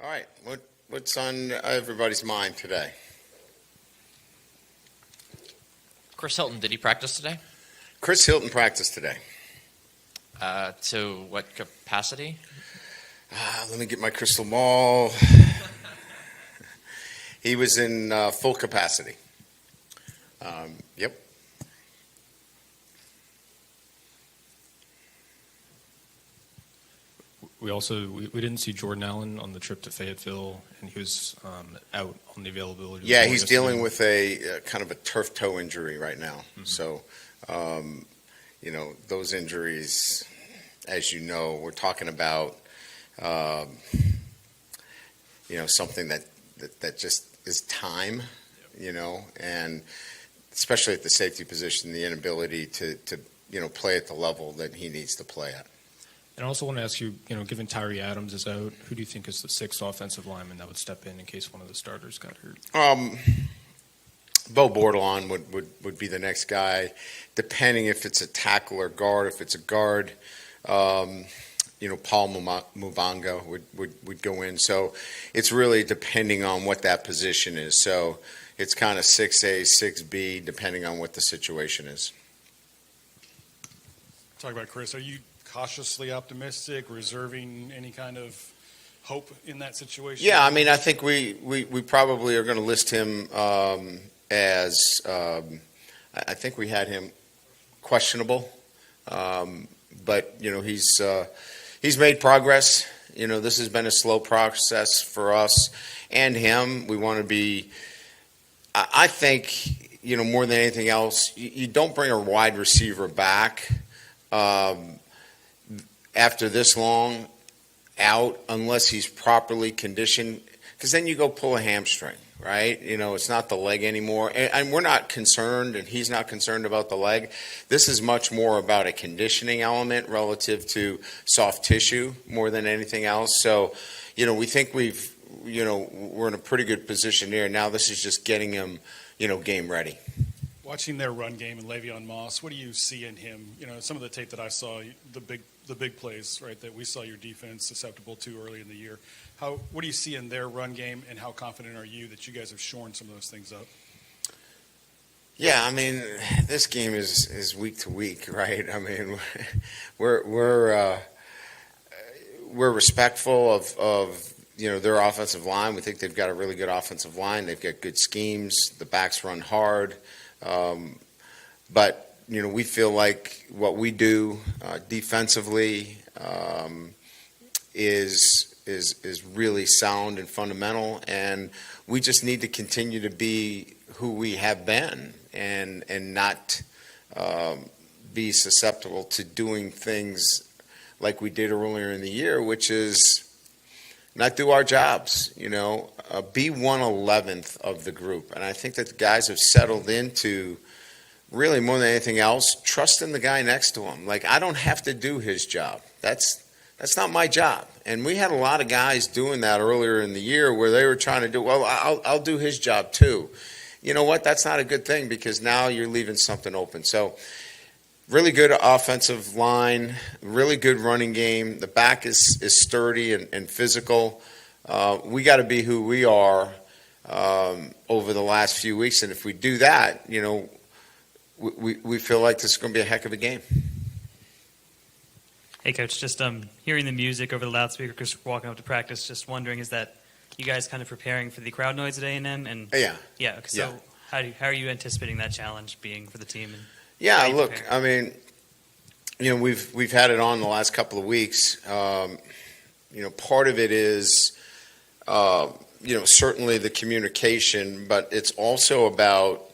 All right, what's on everybody's mind today? Chris Hilton, did he practice today? Chris Hilton practiced today. To what capacity? Let me get my crystal ball. He was in full capacity. Yep. We didn't see Jordan Allen on the trip to Fayetteville, and he was out on the availability. Yeah, he's dealing with a kind of a turf toe injury right now. Mm-hmm. So, those injuries, as you know, we're talking about, something that just is time, and especially at the safety position, the inability to play at the level that he needs to play at. And I also want to ask you, given Tyree Adams is out, who do you think is the sixth offensive lineman that would step in case one of the starters got hurt? Bo Bordelon would be the next guy, depending if it's a tackle or guard. If it's a guard, Paul Mubanga would go in. So it's really depending on what that position is. So it's kind of 6A, 6B, depending on what the situation is. Talk about Chris. Are you cautiously optimistic, reserving any kind of hope in that situation? Yeah, I mean, I think we probably are going to list him as I think we had him questionable, but he's made progress. This has been a slow process for us and him. We want to be. I think more than anything else, you don't bring a wide receiver back after this long out unless he's properly conditioned, because then you go pull a hamstring, right? It's not the leg anymore, and we're not concerned, and he's not concerned about the leg. This is much more about a conditioning element relative to soft tissue more than anything else. So, we think we're in a pretty good position here. Now this is just getting him, game ready. Watching their run game and Le'Veon Moss, what do you see in him? Some of the tape that I saw, the big plays, right, that we saw your defense susceptible to early in the year. What do you see in their run game, and how confident are you that you guys have shorn some of those things up? Yeah, I mean, this game is week to week, right? I mean, we're respectful of their offensive line. We think they've got a really good offensive line. They've got good schemes. The backs run hard. But we feel like what we do defensively is really sound and fundamental, and we just need to continue to be who we have been and not be susceptible to doing things like we did earlier in the year, which is not do our jobs, be 1/11th of the group. And I think that the guys have settled into, really more than anything else, trusting the guy next to him. Like, I don't have to do his job. That's not my job. And we had a lot of guys doing that earlier in the year where they were trying to do, well, I'll do his job too. You know what? That's not a good thing, because now you're leaving something open. So really good offensive line, really good running game. The back is sturdy and physical. We got to be who we are over the last few weeks, and if we do that, we feel like this is going to be a heck of a game. Hey, Coach, just hearing the music over the loudspeaker because we're walking up to practice, just wondering, is that you guys kind of preparing for the crowd noise at A&M? And Yeah. Yeah, so how are you anticipating that challenge being for the team? And yeah, look, I mean, we've had it on the last couple of weeks. Part of it is, certainly the communication, but it's also about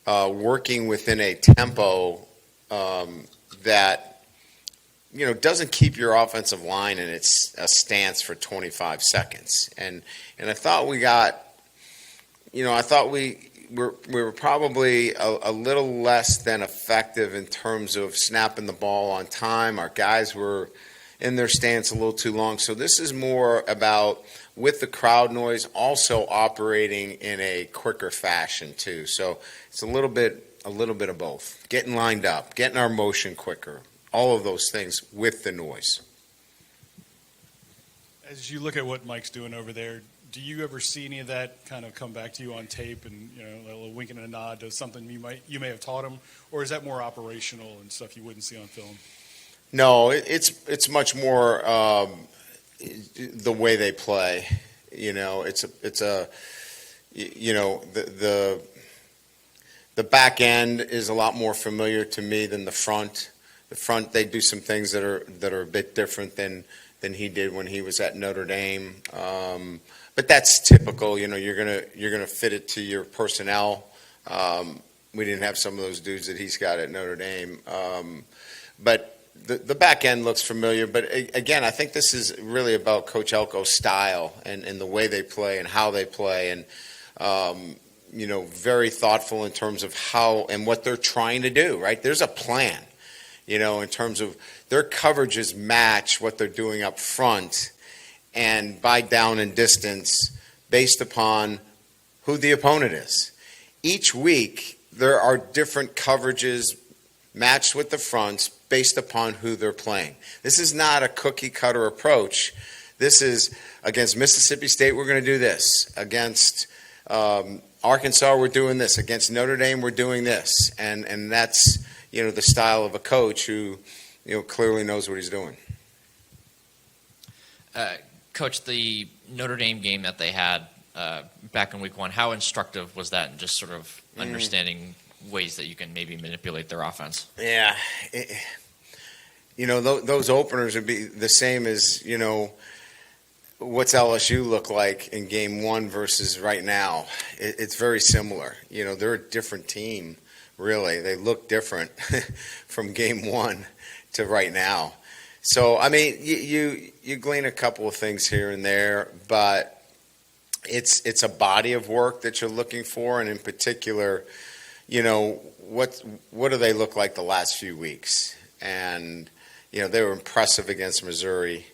working within a tempo that, doesn't keep your offensive line in its stance for 25 seconds. And I thought we got, we were probably a little less than effective in terms of snapping the ball on time. Our guys were in their stance a little too long. So this is more about, with the crowd noise, also operating in a quicker fashion too. So it's a little bit of both. Getting lined up, getting our motion quicker, all of those things with the noise. As you look at what Mike's doing over there, do you ever see any of that kind of come back to you on tape and, a little wink and a nod to something you may have taught him? Or is that more operational and stuff you wouldn't see on film? No, it's much more the way they play. The back end is a lot more familiar to me than the front. The front, they do some things that are a bit different than he did when he was at Notre Dame. But that's typical. You're gonna fit it to your personnel. We didn't have some of those dudes that he's got at Notre Dame. But the back end looks familiar. But again, I think this is really about Coach Elko's style and the way they play and how they play, and very thoughtful in terms of how and what they're trying to do. Right? There's a plan. In terms of their coverages match what they're doing up front and by down and distance based upon who the opponent is. Each week, there are different coverages matched with the fronts based upon who they're playing. This is not a cookie-cutter approach. This is against Mississippi State, we're going to do this. Against Arkansas, we're doing this. Against Notre Dame, we're doing this. And that's the style of a coach who, clearly knows what he's doing. Coach, the Notre Dame game that they had back in week 1, how instructive was that in just sort of understanding ways that you can maybe manipulate their offense? Yeah. Those openers would be the same as, what's LSU look like in game 1 versus right now. It's very similar. They're a different team. Really, they look different from game 1 to right now. So, I mean, you glean a couple of things here and there, but it's a body of work that you're looking for, and in particular, what do they look like the last few weeks? And they were impressive against Missouri.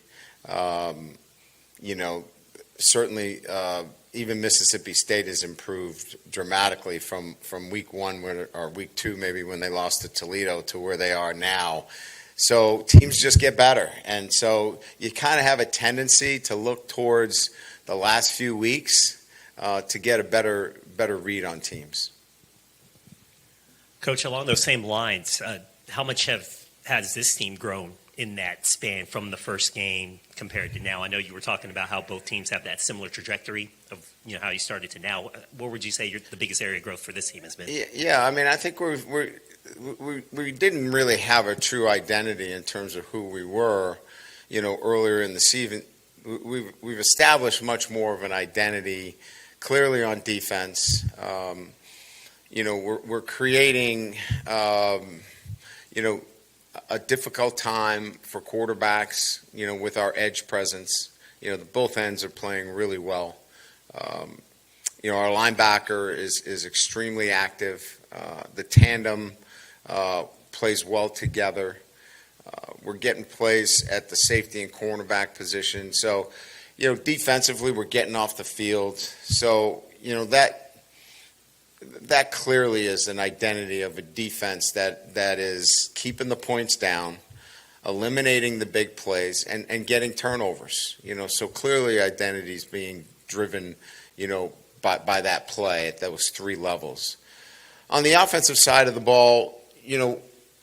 Certainly. Even Mississippi State has improved dramatically from week 1 or week 2 maybe when they lost to Toledo to where they are now. So teams just get better. And so you kind of have a tendency to look towards the last few weeks to get a better read on teams. Coach, along those same lines, how much has this team grown in that span from the first game compared to now? I know you were talking about how both teams have that similar trajectory of how you started to now. What would you say the biggest area of growth for this team has been? Yeah, I mean, I think we didn't really have a true identity in terms of who we were, earlier in the season. We've established much more of an identity clearly on defense. We're creating, a difficult time for quarterbacks, with our edge presence. Both ends are playing really well. Our linebacker is extremely active. The tandem plays well together. We're getting plays at the safety and cornerback position. So, defensively, we're getting off the field. So, that clearly is an identity of a defense that is keeping the points down, eliminating the big plays, and getting turnovers. So clearly identity is being driven, by that play at those 3 levels. On the offensive side of the ball,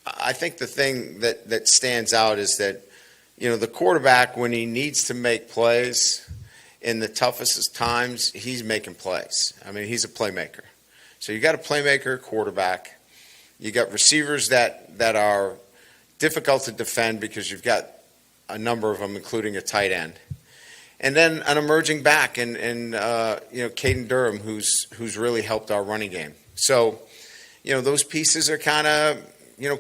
I think the thing that stands out is that, the quarterback, when he needs to make plays in the toughest times, he's making plays. I mean, he's a playmaker. So you got a playmaker quarterback. You got receivers that are difficult to defend because you've got a number of them, including a tight end, and then an emerging back, and Caden Durham, who's really helped our running game. So, those pieces are kind of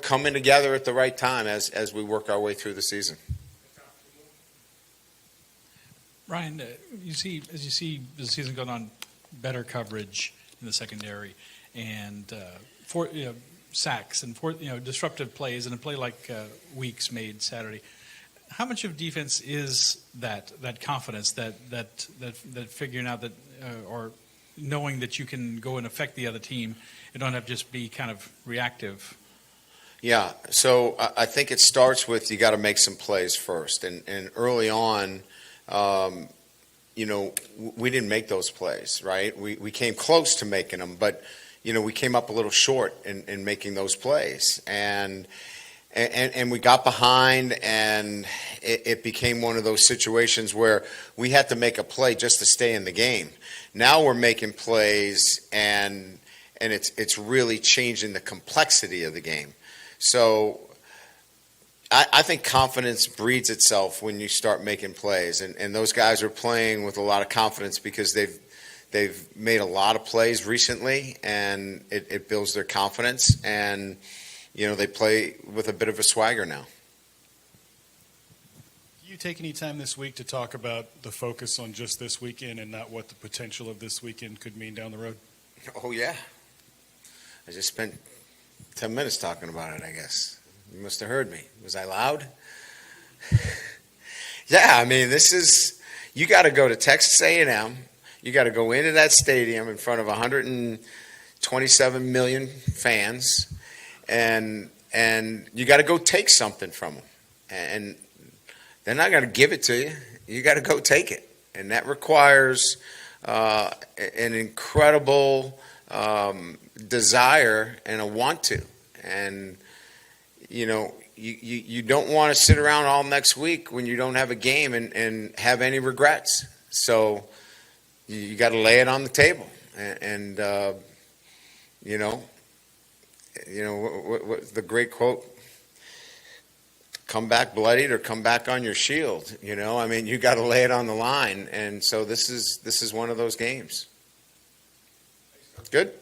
coming together at the right time as we work our way through the season. Ryan, as you see the season going on, better coverage in the secondary, and sacks and disruptive plays, and a play like Weeks made Saturday. How much of defense is that confidence, that figuring out that or knowing that you can go and affect the other team and don't have to just be kind of reactive? Yeah, so I think it starts with you got to make some plays first, and early on, we didn't make those plays, right? We came close to making them, but, we came up a little short in making those plays. And we got behind, and it became one of those situations where we had to make a play just to stay in the game. Now we're making plays, and it's really changing the complexity of the game. So I think confidence breeds itself when you start making plays, and those guys are playing with a lot of confidence because they've made a lot of plays recently, and it builds their confidence, and they play with a bit of a swagger now. Do you take any time this week to talk about the focus on just this weekend and not what the potential of this weekend could mean down the road? Oh, yeah. I just spent 10 minutes talking about it, I guess. You must have heard me. Was I loud? Yeah, I mean, you got to go to Texas A&M. You got to go into that stadium in front of 127 million fans, and you got to go take something from them. And they're not going to give it to you. You got to go take it. And that requires an incredible desire and a want to. And, you don't want to sit around all next week when you don't have a game and have any regrets. So you got to lay it on the table. And what the great quote, come back bloodied or come back on your shield. You got to lay it on the line. And so this is one of those games. Good.